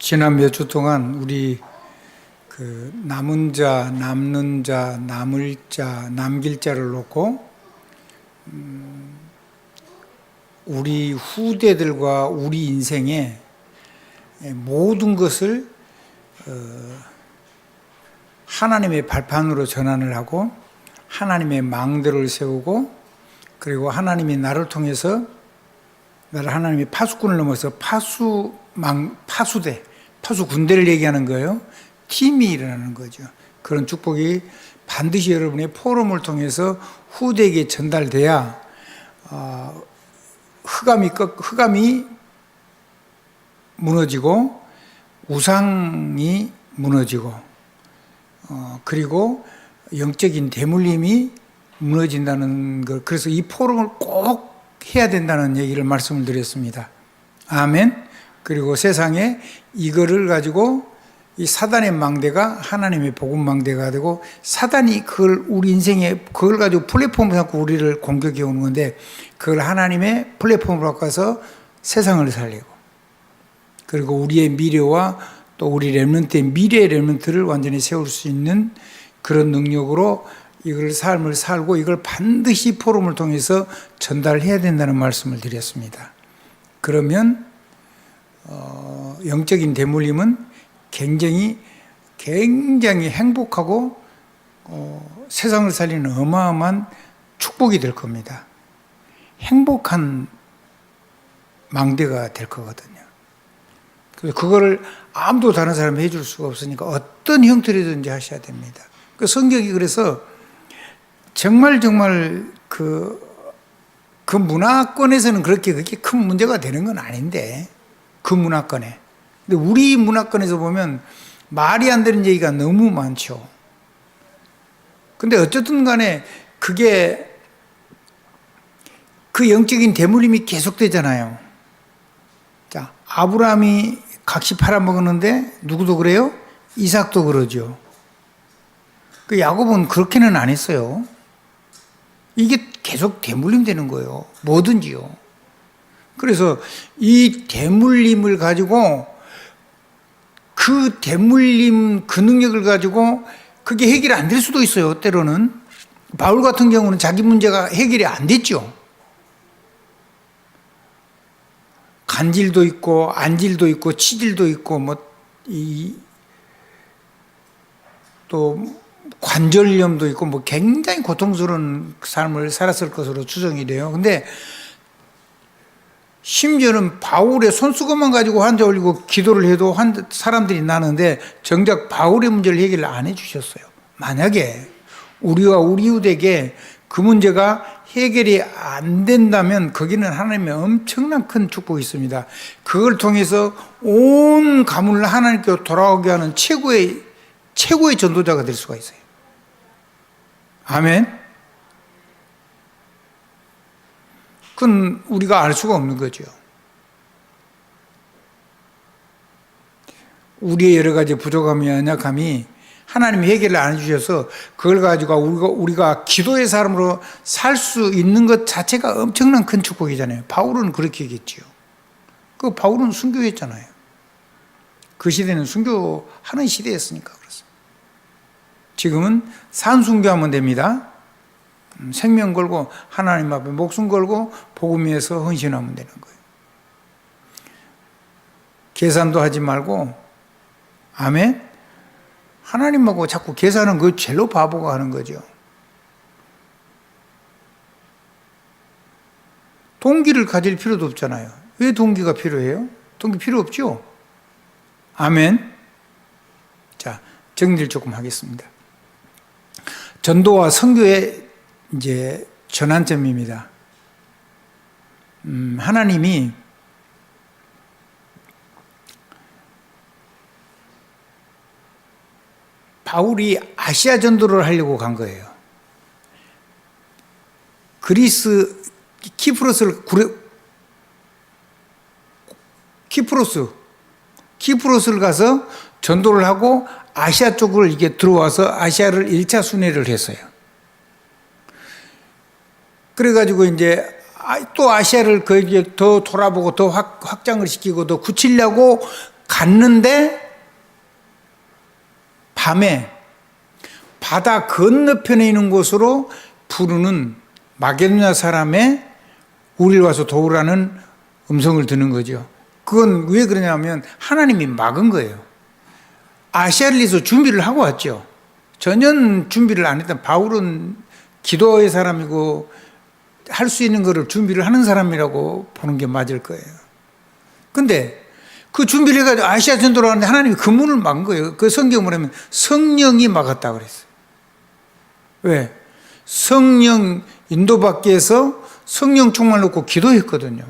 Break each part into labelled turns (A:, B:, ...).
A: 지난 몇 주 동안 우리 남은 자, 남는 자, 남을 자, 남길 자를 놓고 우리 후대들과 우리 인생의 모든 것을 하나님의 발판으로 전환을 하고 하나님의 망대를 세우고 그리고 하나님이 나를 통해서 나를 하나님의 파수꾼을 넘어서 파수대, 파수군대를 얘기하는 거예요. 팀이 일어나는 거죠. 그런 축복이 반드시 여러분의 포럼을 통해서 후대에게 전달돼야 흑암이 무너지고 우상이 무너지고 그리고 영적인 대물림이 무너진다는 것. 그래서 이 포럼을 꼭 해야 된다는 얘기를 말씀을 드렸습니다. 아멘. 그리고 세상에 이거를 가지고 이 사단의 망대가 하나님의 복음 망대가 되고 사단이 그걸 우리 인생에 그걸 가지고 플랫폼을 갖고 우리를 공격해 오는 건데 그걸 하나님의 플랫폼으로 바꿔서 세상을 살리고 그리고 우리의 미래와 또 우리 렘넌트의 미래의 렘넌트를 완전히 세울 수 있는 그런 능력으로 이걸 삶을 살고 이걸 반드시 포럼을 통해서 전달해야 된다는 말씀을 드렸습니다. 그러면 영적인 대물림은 굉장히 행복하고 세상을 살리는 어마어마한 축복이 될 겁니다. 행복한 망대가 될 거거든요. 그래서 그거를 아무도 다른 사람이 해줄 수가 없으니까 어떤 형태로든지 하셔야 됩니다. 그 성경이 그래서 정말 그 문화권에서는 그렇게 큰 문제가 되는 건 아닌데 그 문화권에. 근데 우리 문화권에서 보면 말이 안 되는 얘기가 너무 많죠. 근데 어쨌든 간에 그게 그 영적인 대물림이 계속되잖아요. 자, 아브라함이 각시 팔아먹었는데 누구도 그래요? 이삭도 그러죠. 그 야곱은 그렇게는 안 했어요. 이게 계속 대물림 되는 거예요. 뭐든지요. 그래서 이 대물림을 가지고 그 대물림 그 능력을 가지고 그게 해결이 안 될 수도 있어요. 때로는 바울 같은 경우는 자기 문제가 해결이 안 됐죠. 간질도 있고 안질도 있고 치질도 있고 또 관절염도 있고 굉장히 고통스러운 삶을 살았을 것으로 추정이 돼요. 근데 심지어는 바울의 손수건만 가지고 환자 올리고 기도를 해도 사람들이 나는데 정작 바울의 문제를 해결을 안 해주셨어요. 만약에 우리와 우리 이웃에게 그 문제가 해결이 안 된다면 거기는 하나님의 엄청난 큰 축복이 있습니다. 그걸 통해서 온 가문을 하나님께로 돌아오게 하는 최고의 전도자가 될 수가 있어요. 아멘. 그건 우리가 알 수가 없는 거죠. 우리의 여러 가지 부족함이 연약함이 하나님이 해결을 안 해주셔서 그걸 가지고 우리가 기도의 사람으로 살 수 있는 것 자체가 엄청난 큰 축복이잖아요. 바울은 그렇게 얘기했지요. 그 바울은 순교했잖아요. 그 시대는 순교하는 시대였으니까 그렇습니다. 지금은 산순교하면 됩니다. 생명 걸고 하나님 앞에 목숨 걸고 복음 위해서 헌신하면 되는 거예요. 계산도 하지 말고 아멘. 하나님하고 자꾸 계산은 그 제일로 바보가 하는 거죠. 동기를 가질 필요도 없잖아요. 왜 동기가 필요해요? 동기 필요 없죠? 아멘. 자, 정리를 조금 하겠습니다. 전도와 선교의 이제 전환점입니다. 하나님이 바울이 아시아 전도를 하려고 간 거예요. 그리스 키프로스를 가서 전도를 하고 아시아 쪽을 이게 들어와서 아시아를 1차 순회를 했어요. 그래가지고 이제 또 아시아를 거기에 더 돌아보고 더 확장을 시키고 더 굳히려고 갔는데 밤에 바다 건너편에 있는 곳으로 부르는 마게도냐 사람의 우리를 와서 도우라는 음성을 듣는 거죠. 그건 왜 그러냐면 하나님이 막은 거예요. 아시아를 위해서 준비를 하고 왔죠. 전혀 준비를 안 했던 바울은 기도의 사람이고 할 수 있는 거를 준비를 하는 사람이라고 보는 게 맞을 거예요. 근데 그 준비를 해가지고 아시아 전도를 하는데 하나님이 그 문을 막은 거예요. 그 성경을 보면 성령이 막았다고 그랬어요. 왜? 성령 인도받기 위해서 성령 충만을 놓고 기도했거든요.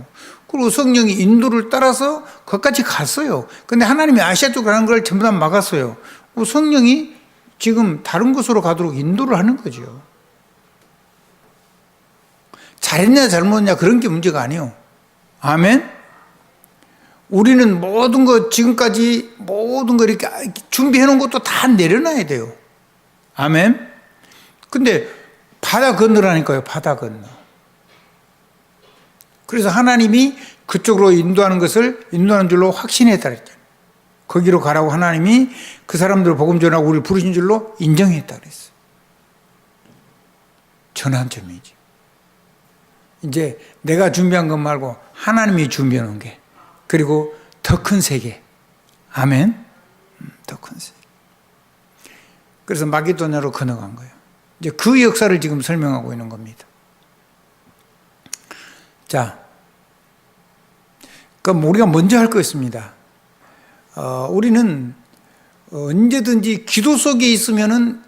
A: 그리고 성령이 인도를 따라서 거기까지 갔어요. 근데 하나님이 아시아 쪽으로 가는 걸 전부 다 막았어요. 성령이 지금 다른 곳으로 가도록 인도를 하는 거죠. 잘했냐 잘못했냐 그런 게 문제가 아니에요. 아멘? 우리는 모든 거 지금까지 모든 거 이렇게 준비해 놓은 것도 다 내려놔야 돼요. 아멘? 근데 바다 건너라니까요. 바다 건너. 그래서 하나님이 그쪽으로 인도하는 것을 인도하는 줄로 확신했다 그랬잖아요. 거기로 가라고 하나님이 그 사람들 복음 전하고 우리를 부르신 줄로 인정했다 그랬어요. 전환점이지. 이제 내가 준비한 것 말고 하나님이 준비해 놓은 게, 그리고 더 큰 세계. 아멘. 더 큰 세계. 그래서 마게도냐로 건너간 거예요. 이제 그 역사를 지금 설명하고 있는 겁니다. 자, 그럼 우리가 먼저 할 거 있습니다. 우리는 언제든지 기도 속에 있으면은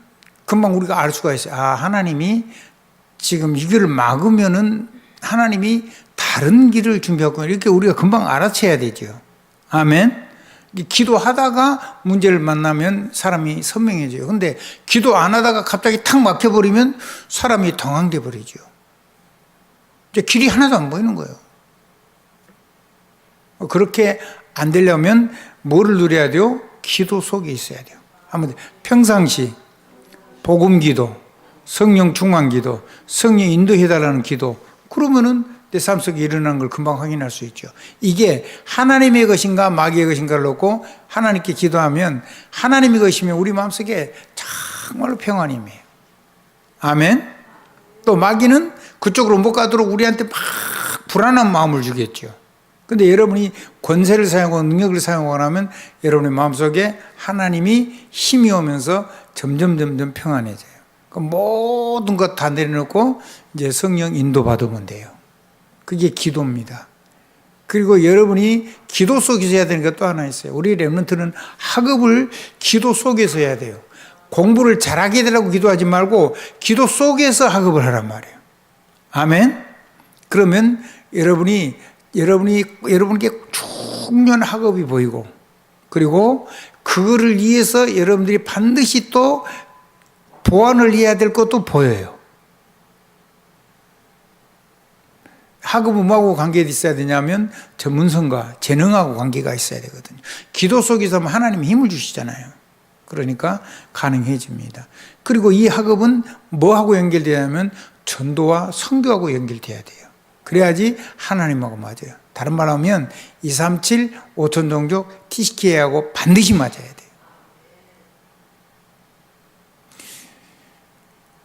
A: 금방 우리가 알 수가 있어요. 아, 하나님이 지금 이거를 막으면은 하나님이 다른 길을 준비하고 이렇게 우리가 금방 알아채야 되죠. 아멘. 기도하다가 문제를 만나면 사람이 선명해져요. 근데 기도 안 하다가 갑자기 탁 막혀버리면 사람이 당황돼 버리죠. 이제 길이 하나도 안 보이는 거예요. 그렇게 안 되려면 뭐를 누려야 돼요? 기도 속에 있어야 돼요. 한번 평상시 복음 기도, 성령 충만 기도, 성령 인도해달라는 기도, 그러면은 내 삶 속에 일어나는 걸 금방 확인할 수 있죠. 이게 하나님의 것인가 마귀의 것인가를 놓고 하나님께 기도하면 하나님의 것이면 우리 마음속에 정말로 평안이 임해요. 아멘. 또 마귀는 그쪽으로 못 가도록 우리한테 막 불안한 마음을 주겠죠. 근데 여러분이 권세를 사용하고 능력을 사용하고 나면 여러분의 마음속에 하나님이 힘이 오면서 점점 평안해져요. 그럼 모든 것 다 내려놓고 이제 성령 인도받으면 돼요. 그게 기도입니다. 그리고 여러분이 기도 속에서 해야 되는 게 또 하나 있어요. 우리 렘넌트는 학업을 기도 속에서 해야 돼요. 공부를 잘하게 되라고 기도하지 말고 기도 속에서 학업을 하란 말이에요. 아멘. 그러면 여러분께 중요한 학업이 보이고, 그리고 그거를 위해서 여러분들이 반드시 또 보완을 해야 될 것도 보여요. 학업은 뭐하고 관계가 있어야 되냐면 전문성과 재능하고 관계가 있어야 되거든요. 기도 속에서 하나님이 힘을 주시잖아요. 그러니까 가능해집니다. 그리고 이 학업은 뭐하고 연결되냐면 전도와 선교하고 연결돼야 돼요. 그래야지 하나님하고 맞아요. 다른 말 하면 237, 5천 종족, TCK하고 반드시 맞아야 돼요.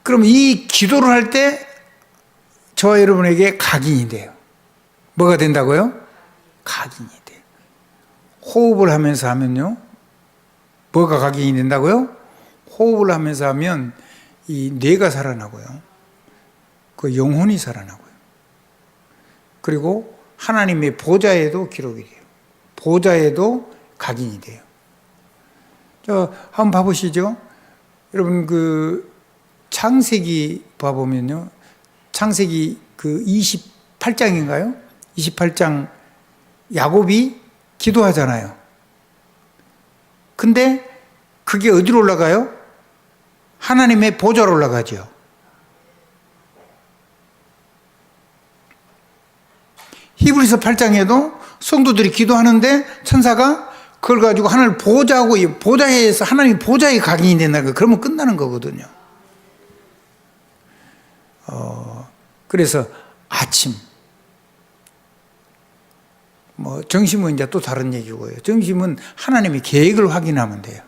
A: 그럼 이 기도를 할 때 저와 여러분에게 각인이 돼요. 뭐가 된다고요? 각인이 돼요. 호흡을 하면서 하면요. 뭐가 각인이 된다고요? 호흡을 하면서 하면 이 뇌가 살아나고요. 그 영혼이 살아나고요. 그리고 하나님의 보좌에도 기록이 돼요. 보좌에도 각인이 돼요. 한번 봐보시죠. 여러분 그 창세기 봐보면요. 창세기 그 28장인가요? 28장 야곱이 기도하잖아요. 근데 그게 어디로 올라가요? 하나님의 보좌로 올라가죠. 히브리서 8장에도 성도들이 기도하는데 천사가 그걸 가지고 하나님 보좌하고 보좌에서 하나님 보좌에 각인이 된다는 거, 그러면 끝나는 거거든요. 그래서 아침 뭐 정심은 이제 또 다른 얘기고요. 정심은 하나님의 계획을 확인하면 돼요.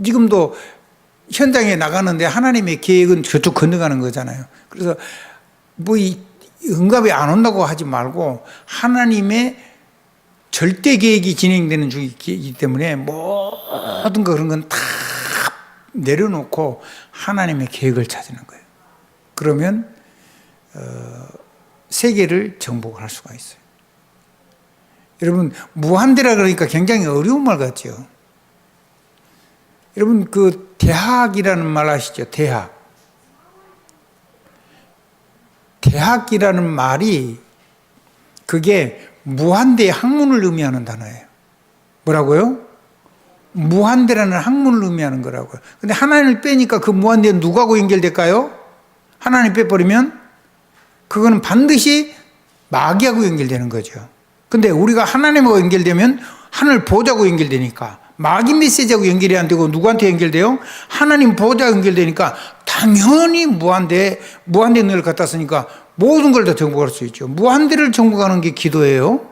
A: 지금도 현장에 나가는데 하나님의 계획은 저쪽 건너가는 거잖아요. 그래서 뭐 이 응답이 안 온다고 하지 말고 하나님의 절대 계획이 진행되는 중이기 때문에 모든 거 그런 건 다 내려놓고 하나님의 계획을 찾는 거예요. 그러면 세계를 정복할 수가 있어요. 여러분, 무한대라 그러니까 굉장히 어려운 말 같죠. 여러분, 그 대학이라는 말 아시죠? 대학. 대학이라는 말이 그게 무한대의 학문을 의미하는 단어예요. 뭐라고요? 무한대라는 학문을 의미하는 거라고요. 근데 하나님을 빼니까 그 무한대는 누구하고 연결될까요? 하나님 빼버리면 그거는 반드시 마귀하고 연결되는 거죠. 근데 우리가 하나님하고 연결되면 하늘 보좌하고 연결되니까 마귀 메시지하고 연결이 안 되고 누구한테 연결돼요? 하나님 보좌하고 연결되니까 당연히 무한대 늘 갖다 쓰니까 모든 걸 다 정복할 수 있죠. 무한대를 정복하는 게 기도예요.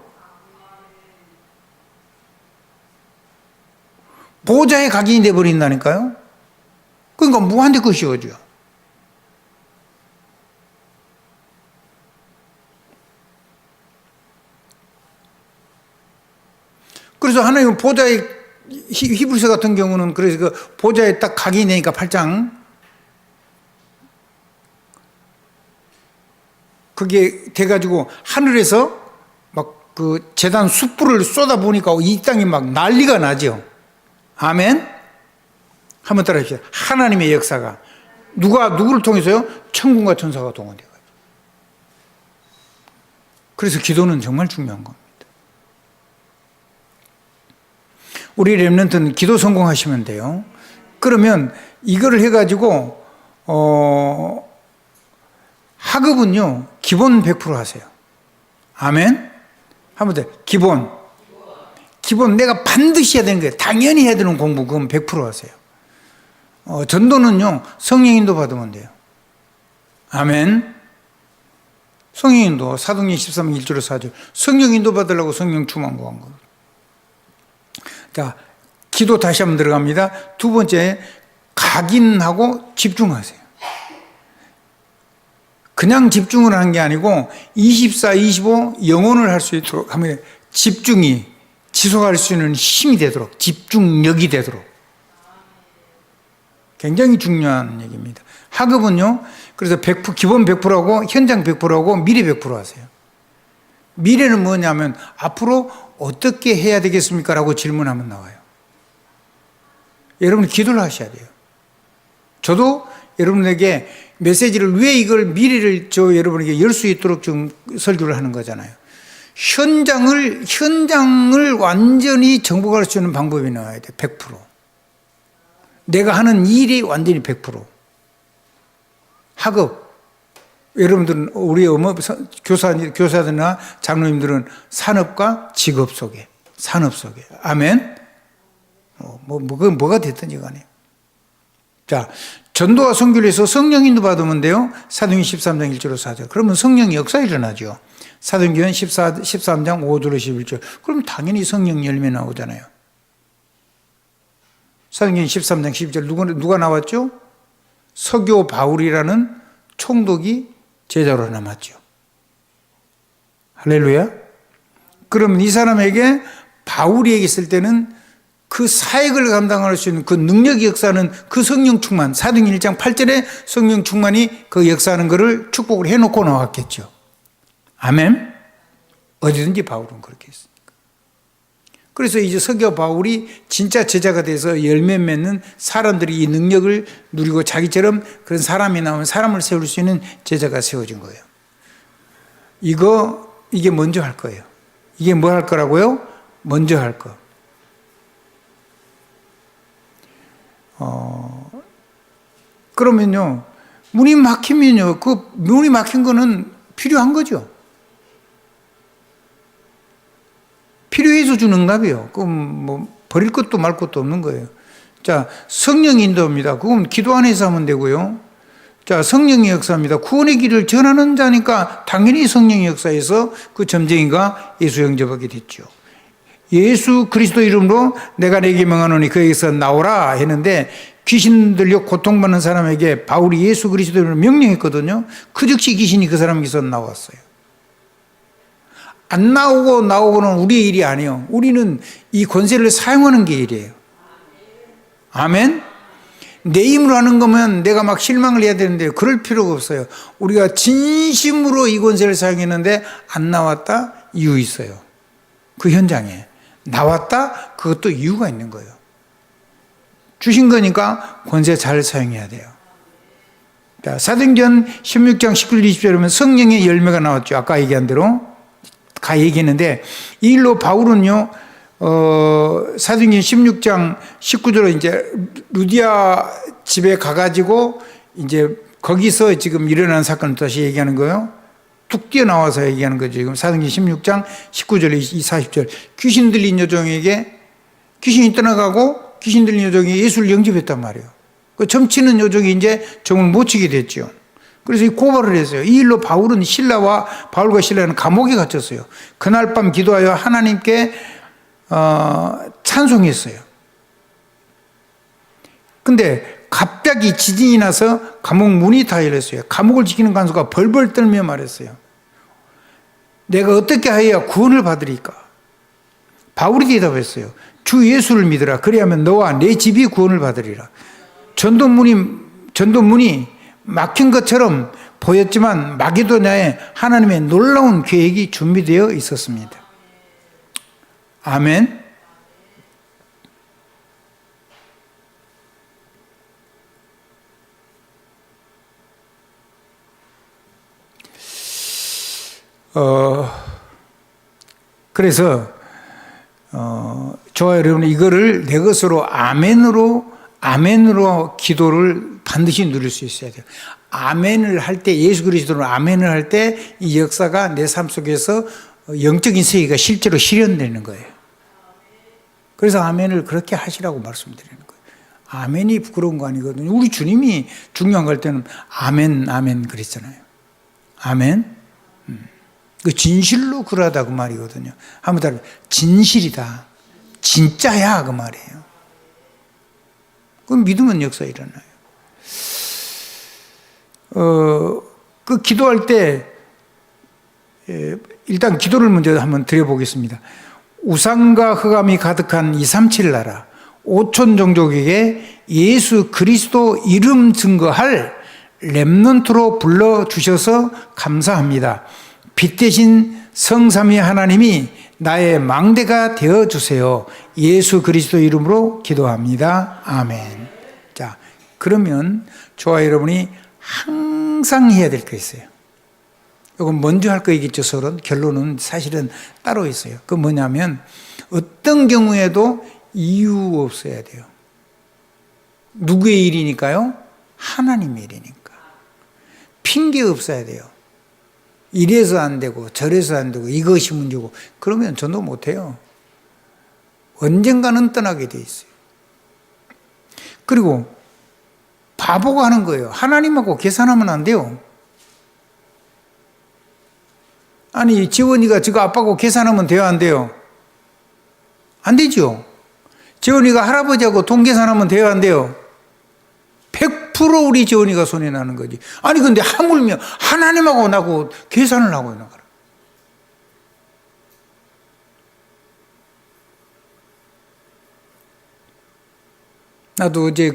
A: 보좌에 각인이 돼버린다니까요. 그러니까 무한대 것이오죠. 그래서 하나님은 보좌에 히브리서 같은 경우는 그래서 그 보좌에 딱 각인이 되니까 8장 그게 돼가지고 하늘에서 막 그 제단 숯불을 쏟아 보니까 이 땅이 막 난리가 나죠. 아멘. 한번 따라 해주세요. 하나님의 역사가 누구를 통해서요? 천군과 천사가 동원돼요. 그래서 기도는 정말 중요한 겁니다. 우리 렘넌트는 기도 성공하시면 돼요. 그러면 이거를 해가지고 학업은요 기본 100% 하세요. 아멘. 한번 더. 기본 내가 반드시 해야 되는 거예요. 당연히 해야 되는 공부 그건 100% 하세요. 전도는요 성령 인도 받으면 돼요. 아멘. 성령 인도 사도행전 13장 1절로 4절 성령 인도 받으려고 성령 충만 구한 겁니다. 자, 기도 다시 한번 들어갑니다. 두 번째, 각인하고 집중하세요. 그냥 집중을 하는 게 아니고 24, 25 영혼을 할 수 있도록 하면 집중이 지속할 수 있는 힘이 되도록 집중력이 되도록 굉장히 중요한 얘기입니다. 학업은요. 그래서 100%, 기본 100%하고 현장 100%하고 미래 100% 하세요. 미래는 뭐냐면 앞으로 어떻게 해야 되겠습니까? 라고 질문하면 나와요. 여러분 기도를 하셔야 돼요. 저도 여러분에게 메시지를 왜 이걸 미래를 여러분에게 열 수 있도록 좀 설교를 하는 거잖아요. 현장을 완전히 정복할 수 있는 방법이 나와야 돼. 100%. 내가 하는 일이 완전히 100%. 학업. 여러분들은 우리 교사들이나 장로님들은 산업과 직업 속에, 산업 속에. 아멘. 뭐가 됐든지 간에. 자, 전도와 선교를 해서 성령 인도 받으면 돼요. 사도행전 13장 1절로 4절. 그러면 성령의 역사 일어나죠. 사도행전 13장 5절로 11절. 그럼 당연히 성령 열매 나오잖아요. 사도행전 13장 12절 누가 나왔죠? 서교 바울이라는 총독이 제자로 남았죠. 할렐루야. 그러면 이 사람에게 바울이 있을 때는 그 사역을 감당할 수 있는 그 능력의 역사는 그 성령 충만, 사도행전 1장 8절에 성령 충만이 그 역사하는 것을 축복을 해놓고 나왔겠죠. 아멘. 어디든지 바울은 그렇게 했으니까. 그래서 이제 서교 바울이 진짜 제자가 돼서 열매 맺는 사람들이 이 능력을 누리고 자기처럼 그런 사람이 나오면 사람을 세울 수 있는 제자가 세워진 거예요. 이게 먼저 할 거예요. 이게 뭐 할 거라고요? 먼저 할 거. 그러면요, 문이 막히면요, 그 문이 막힌 거는 필요한 거죠. 필요해서 주는 응답이에요. 그럼 뭐 버릴 것도 말 것도 없는 거예요. 자, 성령 인도입니다. 그건 기도 안에서 하면 되고요. 자, 성령의 역사입니다. 구원의 길을 전하는 자니까 당연히 성령의 역사에서 그 점쟁이가 예수 영접하게 됐죠. 예수 그리스도 이름으로 내가 네게 명하노니 그에게서 나오라 했는데 귀신 들려 고통받는 사람에게 바울이 예수 그리스도 이름으로 명령했거든요. 그 즉시 귀신이 그 사람에게서 나왔어요. 안 나오고는 우리의 일이 아니에요. 우리는 이 권세를 사용하는 게 일이에요. 아멘? 내 힘으로 하는 거면 내가 막 실망을 해야 되는데 그럴 필요가 없어요. 우리가 진심으로 이 권세를 사용했는데 안 나왔다? 이유 있어요. 그 현장에. 나왔다? 그것도 이유가 있는 거예요. 주신 거니까 권세 잘 사용해야 돼요. 자, 사도행전 16장 19절 20절에 보면 성령의 열매가 나왔죠. 아까 얘기한 대로 가 얘기했는데 이 일로 바울은요 사도행전 16장 19절에 이제 루디아 집에 가가지고 이제 거기서 지금 일어난 사건을 다시 얘기하는 거예요. 툭 뛰어나와서 얘기하는 거죠. 지금 사도행전 16장 19절 40절 귀신 들린 여종에게 귀신이 떠나가고 귀신 들린 여종이 예수를 영접했단 말이에요. 그 점치는 여종이 이제 종을 못 치게 됐죠. 그래서 이 고발을 했어요. 이 일로 바울과 신라는 감옥에 갇혔어요. 그날 밤 기도하여 하나님께 찬송했어요. 근데 갑자기 지진이 나서 감옥 문이 다 열렸어요. 감옥을 지키는 간수가 벌벌 떨며 말했어요. 내가 어떻게 하여야 구원을 받으리까? 바울이 대답했어요. 주 예수를 믿으라. 그리하면 너와 내 집이 구원을 받으리라. 전도문이 막힌 것처럼 보였지만 마게도냐에 하나님의 놀라운 계획이 준비되어 있었습니다. 아멘. 그래서 저와 여러분 이거를 내 것으로 아멘으로 기도를 반드시 누릴 수 있어야 돼요. 아멘을 할 때, 예수 그리스도로 아멘을 할 때 이 역사가 내 삶 속에서 영적인 세계가 실제로 실현되는 거예요. 그래서 아멘을 그렇게 하시라고 말씀드리는 거예요. 아멘이 부끄러운 거 아니거든요. 우리 주님이 중요한 걸 때는 아멘 그랬잖아요. 아멘. 그 진실로 그러하다 그 말이거든요. 한번 따라 진실이다. 진짜야 그 말이에요. 그럼 믿으면 역사 일어나요. 그 기도할 때 일단 기도를 먼저 한번 드려보겠습니다. 우상과 흑암이 가득한 237 나라 5천 종족에게 예수 그리스도 이름 증거할 렘넌트로 불러주셔서 감사합니다. 빛 대신 성삼위 하나님이 나의 망대가 되어주세요. 예수 그리스도 이름으로 기도합니다. 아멘. 자, 그러면 저와 여러분이 항상 해야 될 거 있어요. 이건 먼저 할 거 있겠죠, 서론. 결론은 사실은 따로 있어요. 그 뭐냐면 어떤 경우에도 이유 없어야 돼요. 누구의 일이니까요? 하나님의 일이니까. 핑계 없어야 돼요. 이래서 안 되고 저래서 안 되고 이것이 문제고 그러면 전도 못해요. 언젠가는 떠나게 돼 있어요. 그리고 바보가 하는 거예요. 하나님하고 계산하면 안 돼요. 아니 지원이가 지가 아빠하고 계산하면 돼요 안 돼요? 안 되죠. 지원이가 할아버지하고 돈 계산하면 돼요 안 돼요? 100% 우리 지원이가 손해 나는 거지. 아니 근데 하물며 하나님하고 나고 계산을 하고 있는 거라. 나도 어제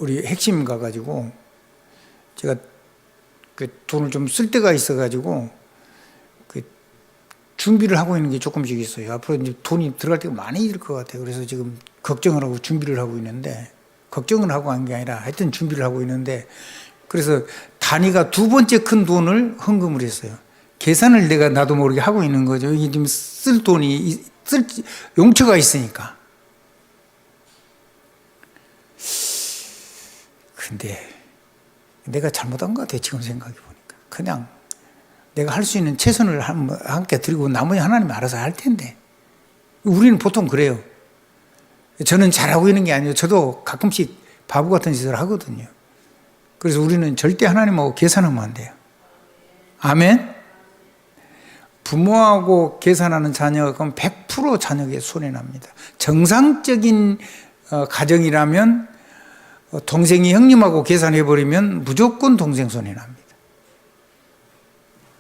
A: 우리 핵심 가가지고 제가 그 돈을 좀 쓸 데가 있어가지고 그 준비를 하고 있는 게 조금씩 있어요. 앞으로 이제 돈이 들어갈 때가 많이 들 것 같아요. 그래서 지금 걱정을 하고 준비를 하고 있는데, 걱정을 하고 한 게 아니라 하여튼 준비를 하고 있는데, 그래서 단위가 두 번째 큰 돈을 헌금을 했어요. 계산을 내가 나도 모르게 하고 있는 거죠. 이게 지금 쓸 돈이, 쓸 용처가 있으니까. 근데 내가 잘못한 것 같아요. 지금 생각해 보니까. 그냥 내가 할 수 있는 최선을 함께 드리고 나머지 하나님이 알아서 할 텐데. 우리는 보통 그래요. 저는 잘하고 있는 게 아니에요. 저도 가끔씩 바보 같은 짓을 하거든요. 그래서 우리는 절대 하나님하고 계산하면 안 돼요. 아멘? 부모하고 계산하는 자녀가 그럼 100% 자녀에게 손해납니다. 정상적인 가정이라면 동생이 형님하고 계산해버리면 무조건 동생 손해납니다.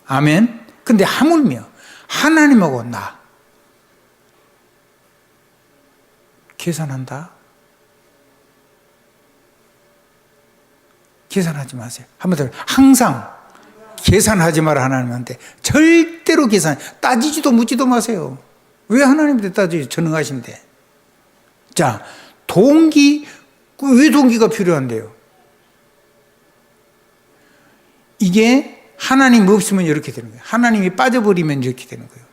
A: 아멘? 근데 하물며 하나님하고 나 계산한다? 계산하지 마세요. 한번 더, 항상 계산하지 마라. 하나님한테 절대로 따지지도 묻지도 마세요. 왜 하나님한테 따지지? 전능하신데. 자, 왜 동기가 필요한데요? 이게 하나님 없으면 이렇게 되는 거예요. 하나님이 빠져버리면 이렇게 되는 거예요.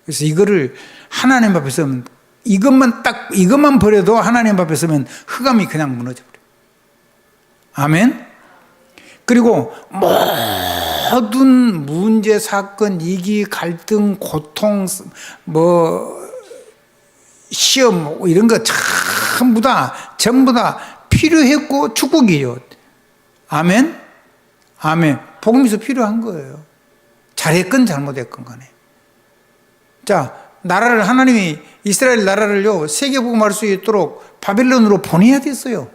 A: 그래서 이거를 하나님 앞에 서면 이것만 버려도 하나님 앞에 서면 흑암이 그냥 무너져 버려요. 아멘? 그리고 모든 문제, 사건, 이기, 갈등, 고통, 시험, 이런 거 전부 다 필요했고 축복이에요. 아멘? 아멘. 복음에서 필요한 거예요. 잘했건 잘못했건 간에. 자, 하나님이 이스라엘 나라를요, 세계복음할 수 있도록 바벨론으로 보내야 됐어요.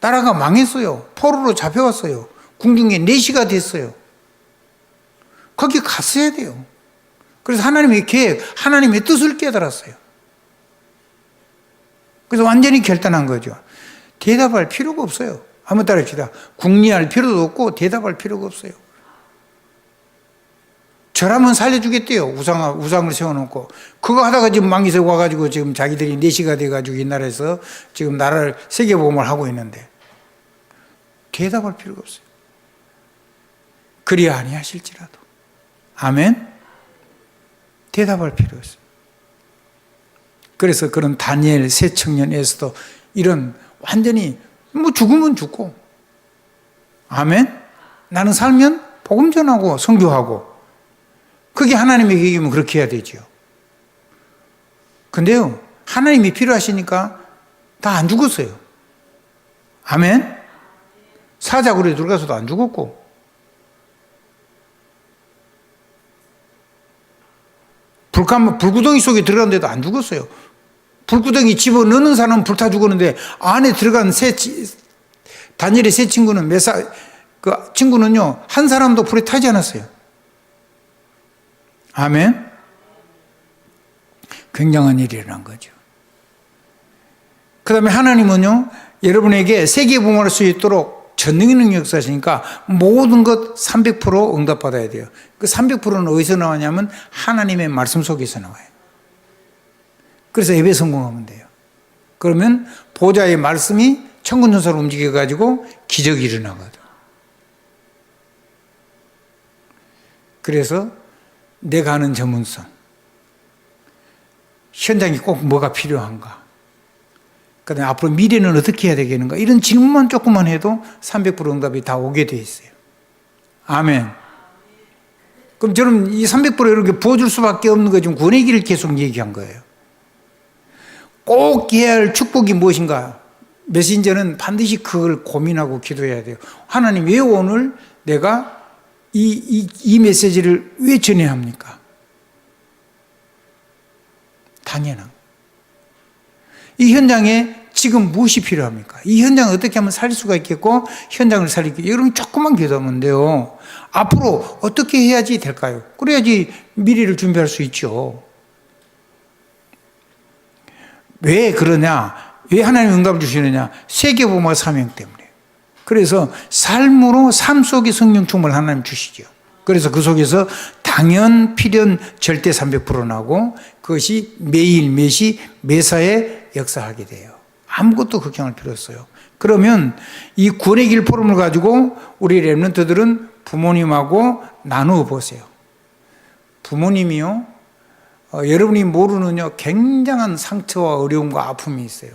A: 나라가 망했어요. 포로로 잡혀왔어요. 궁중에 내시가 됐어요. 거기 갔어야 돼요. 그래서 하나님의 계획, 하나님의 뜻을 깨달았어요. 그래서 완전히 결단한 거죠. 대답할 필요가 없어요. 한번 따라합시다. 궁리할 필요도 없고 대답할 필요가 없어요. 저라면 살려주겠대요. 우상을 세워놓고. 그거 하다가 지금 망해서 와가지고 지금 자기들이 내시가 돼가지고 이 나라에서 지금 나라를 세계복음을 하고 있는데 대답할 필요가 없어요. 그리야 아니하실지라도. 아멘? 대답할 필요가 없어요. 그래서 그런 다니엘 새 청년에서도 이런 완전히 죽으면 죽고, 아멘? 나는 살면 복음 전하고 선교하고, 그게 하나님의 계획이면 그렇게 해야 되죠. 근데요, 하나님이 필요하시니까 다 안 죽었어요. 아멘? 사자굴에 들어가서도 안 죽었고, 불구덩이 속에 들어갔는데도 안 죽었어요. 불구덩이 집어넣는 사람은 불타 죽었는데 안에 들어간 다니엘의 세 친구는 그 친구는요, 한 사람도 불에 타지 않았어요. 아멘? 굉장한 일이 일어난 거죠. 그 다음에 하나님은요, 여러분에게 세계복음할 수 있도록 전능의 능력 역사하시니까 모든 것 300% 응답받아야 돼요. 그 300%는 어디서 나왔냐면 하나님의 말씀 속에서 나와요. 그래서 예배 성공하면 돼요. 그러면 보좌의 말씀이 천군천사로 움직여가지고 기적이 일어나거든. 그래서 내가 하는 전문성, 현장에 꼭 뭐가 필요한가, 그 다음에 앞으로 미래는 어떻게 해야 되겠는가, 이런 질문만 조금만 해도 300% 응답이 다 오게 돼 있어요. 아멘. 그럼 저는 이 300% 이렇게 부어줄 수밖에 없는 거 지금 구원의 길을 계속 얘기한 거예요. 꼭 해야 할 축복이 무엇인가? 메신저는 반드시 그걸 고민하고 기도해야 돼요. 하나님, 왜 오늘 내가 이 메시지를 왜 전해야 합니까? 당연한. 이 현장에 지금 무엇이 필요합니까? 이 현장을 어떻게 하면 살릴 수가 있겠고, 현장을 살리기. 여러분 조금만 기도하면 돼요. 앞으로 어떻게 해야지 될까요? 그래야지 미래를 준비할 수 있죠. 왜 그러냐? 왜 하나님 응답을 주시느냐? 세계복음화 사명 때문에. 그래서 삶으로, 삶 속에 성령 충만을 하나님 주시죠. 그래서 그 속에서 당연, 필연, 절대 300% 나고, 그것이 매일, 매시, 매사에 역사하게 돼요. 아무것도 걱정할 필요 없어요. 그러면 이 구원의 길 포럼을 가지고 우리 렘넌트들은 부모님하고 나누어 보세요. 부모님이요, 여러분이 모르는 굉장한 상처와 어려움과 아픔이 있어요.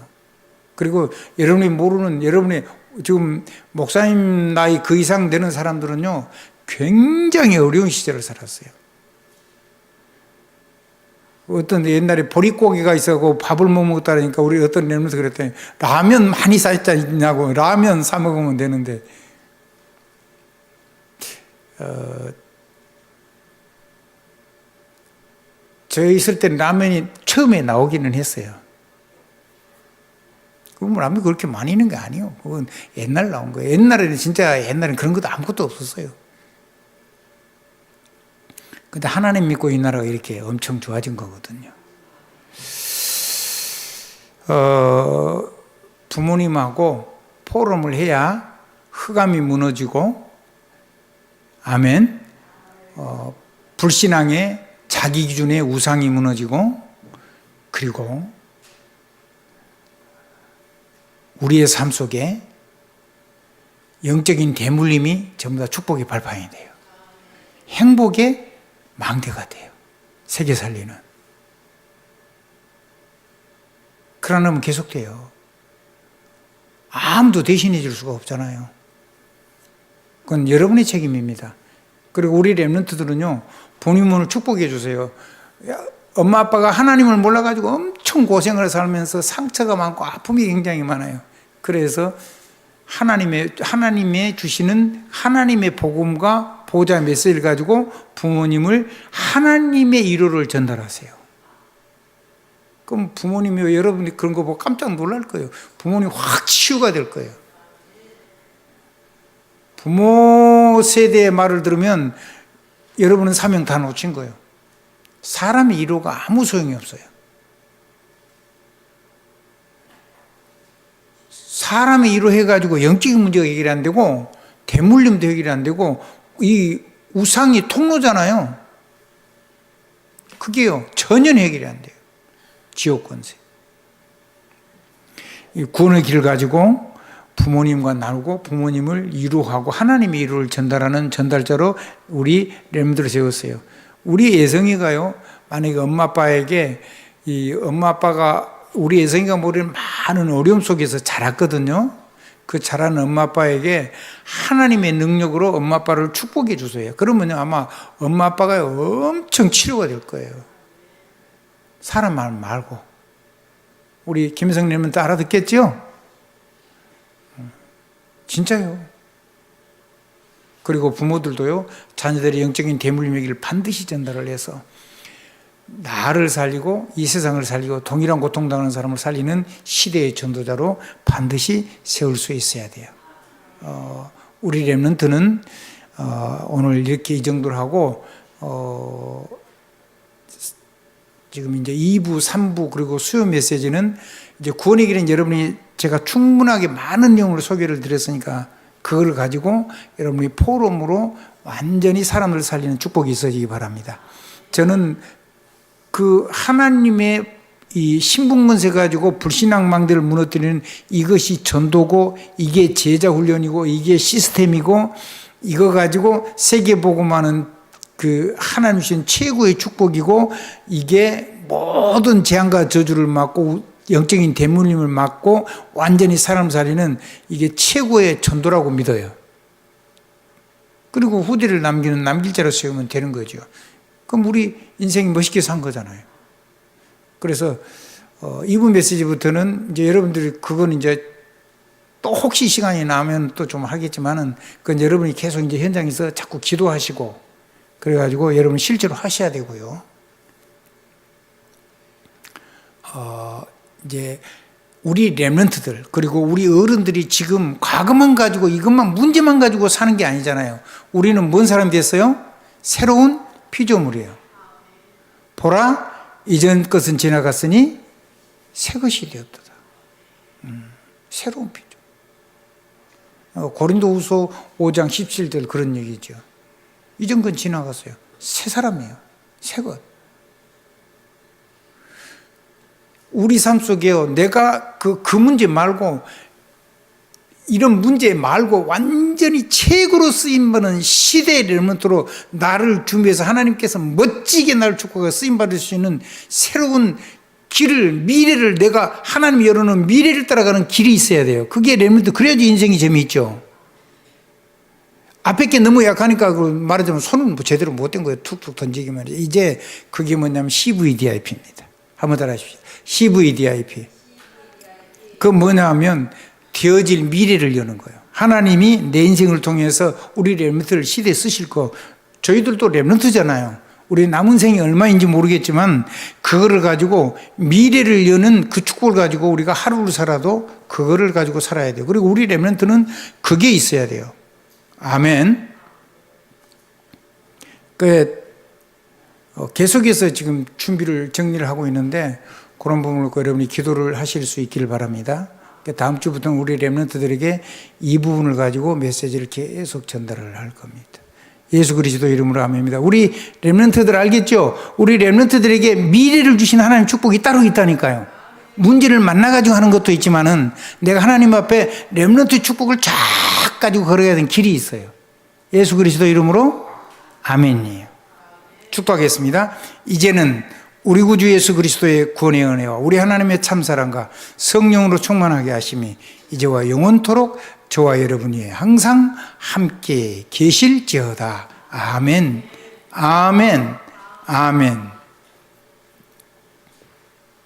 A: 그리고 여러분이 모르는, 여러분의 지금 목사님 나이 그 이상 되는 사람들은요, 굉장히 어려운 시절을 살았어요. 어떤 옛날에 보릿고기가 있어고 밥을 못 먹었다니까 우리 어떤 렘넌트 그랬더니 라면 많이 쌓였냐고 라면 사 먹으면 되는데 저 있을 때는 라면이 처음에 나오기는 했어요. 그럼 라면이 그렇게 많이 있는 게 아니에요. 그건 옛날 나온 거예요. 옛날에는 그런 것도 아무것도 없었어요. 근데 하나님 믿고 이 나라가 이렇게 엄청 좋아진 거거든요. 부모님하고 포럼을 해야 흑암이 무너지고, 아멘. 불신앙의 자기 기준의 우상이 무너지고, 그리고 우리의 삶 속에 영적인 대물림이 전부 다 축복의 발판이 돼요. 행복의 망대가 돼요. 세계 살리는. 그러나면 계속돼요. 아무도 대신해 줄 수가 없잖아요. 그건 여러분의 책임입니다. 그리고 우리 렘넌트들은요, 부모님을 축복해 주세요. 엄마 아빠가 하나님을 몰라가지고 엄청 고생을 살면서 상처가 많고 아픔이 굉장히 많아요. 그래서 하나님의 주시는 하나님의 복음과 보호자 메시지를 가지고 부모님을 하나님의 위로를 전달하세요. 그럼 부모님이 여러분이 그런 거 보고 깜짝 놀랄 거예요. 부모님이 확 치유가 될 거예요. 부모 세대의 말을 들으면 여러분은 사명 다 놓친 거예요. 사람의 위로가 아무 소용이 없어요. 사람의 위로해가지고 영적인 문제가 해결이 안 되고 대물림도 해결이 안 되고 이 우상이 통로잖아요. 그게요 전혀 해결이 안 돼요. 지옥 권세. 이 구원의 길을 가지고 부모님과 나누고 부모님을 위로하고 하나님의 위로를 전달하는 전달자로 우리 렘들을 세웠어요. 우리 예성이가요, 만약에 엄마 아빠에게 이 엄마 아빠가 우리 예성이가 모르는 많은 어려움 속에서 자랐거든요. 그 자라는 엄마 아빠에게 하나님의 능력으로 엄마 아빠를 축복해 주세요. 그러면요 아마 엄마 아빠가 엄청 치료가 될 거예요. 사람 말 말고. 우리 김성님은 또 알아듣겠죠? 진짜요. 그리고 부모들도요, 자녀들의 영적인 대물림에기를 반드시 전달을 해서 나를 살리고 이 세상을 살리고 동일한 고통당하는 사람을 살리는 시대의 전도자로 반드시 세울 수 있어야 돼요. 우리 렘넌트는 오늘 이렇게 이 정도로 하고 지금 이제 2부, 3부 그리고 수요 메시지는 이제 구원의 길은 여러분이 제가 충분하게 많은 내용으로 소개를 드렸으니까 그걸 가지고 여러분이 포럼으로 완전히 사람을 살리는 축복이 있어지기 바랍니다. 저는 그 하나님의 이 신분권세 가지고 불신앙 망대를 무너뜨리는 이것이 전도고 이게 제자 훈련이고 이게 시스템이고 이거 가지고 세계 복음하는 그 하나님 주신 최고의 축복이고 이게 모든 재앙과 저주를 막고 영적인 대물림을 막고 완전히 사람 살리는 이게 최고의 전도라고 믿어요. 그리고 후대를 남길 자로 세우면 되는 거죠. 그럼 우리 인생이 멋있게 산 거잖아요. 그래서 이부 메시지부터는 이제 여러분들이 그건 이제 또 혹시 시간이 나면 또 좀 하겠지만은 그건 여러분이 계속 이제 현장에서 자꾸 기도하시고 그래가지고 여러분 실제로 하셔야 되고요. 이제 우리 렘넌트들 그리고 우리 어른들이 지금 과거만 가지고 이것만 문제만 가지고 사는 게 아니잖아요. 우리는 뭔 사람이 됐어요? 새로운 피조물이에요. 보라, 이전 것은 지나갔으니 새 것이 되었도다. 새로운 피조. 고린도후서 5장 17절 그런 얘기죠. 이전 건 지나갔어요. 새 사람이에요. 새 것. 우리 삶 속에요. 내가 그 문제 말고 이런 문제 말고 완전히 책으로 쓰임받는 시대의 렘넌트로 나를 준비해서 하나님께서 멋지게 나를 축복해 쓰임받을 수 있는 새로운 길을, 미래를 내가 하나님이 열어놓은 미래를 따라가는 길이 있어야 돼요. 그게 렘넌트. 그래야지 인생이 재미있죠. 앞에 게 너무 약하니까 말하자면 손은 제대로 못된 거예요. 툭툭 던지기만 해요. 이제 그게 뭐냐면 CVDIP입니다. 한번 따라 하십시오. CVDIP. 그 뭐냐면 되어질 미래를 여는 거예요. 하나님이 내 인생을 통해서 우리 렘넌트를 시대에 쓰실 거, 저희들도 렘넌트잖아요. 우리 남은 생이 얼마인지 모르겠지만 그거를 가지고 미래를 여는 그 축복을 가지고 우리가 하루를 살아도 그거를 가지고 살아야 돼요. 그리고 우리 렘넌트는 그게 있어야 돼요. 아멘. 계속해서 지금 준비를 정리를 하고 있는데 그런 부분을 여러분이 기도를 하실 수 있기를 바랍니다. 다음 주부터는 우리 렘넌트들에게 이 부분을 가지고 메시지를 계속 전달을 할 겁니다. 예수 그리스도 이름으로 아멘입니다. 우리 렘넌트들 알겠죠? 우리 렘넌트들에게 미래를 주신 하나님 축복이 따로 있다니까요. 문제를 만나가지고 하는 것도 있지만은 내가 하나님 앞에 렘넌트 축복을 쫙 가지고 걸어야 되는 길이 있어요. 예수 그리스도 이름으로 아멘이에요. 축복하겠습니다. 이제는 우리 구주 예수 그리스도의 구원의 은혜와 우리 하나님의 참사랑과 성령으로 충만하게 하심이 이제와 영원토록 저와 여러분이 항상 함께 계실지어다. 아멘, 아멘, 아멘.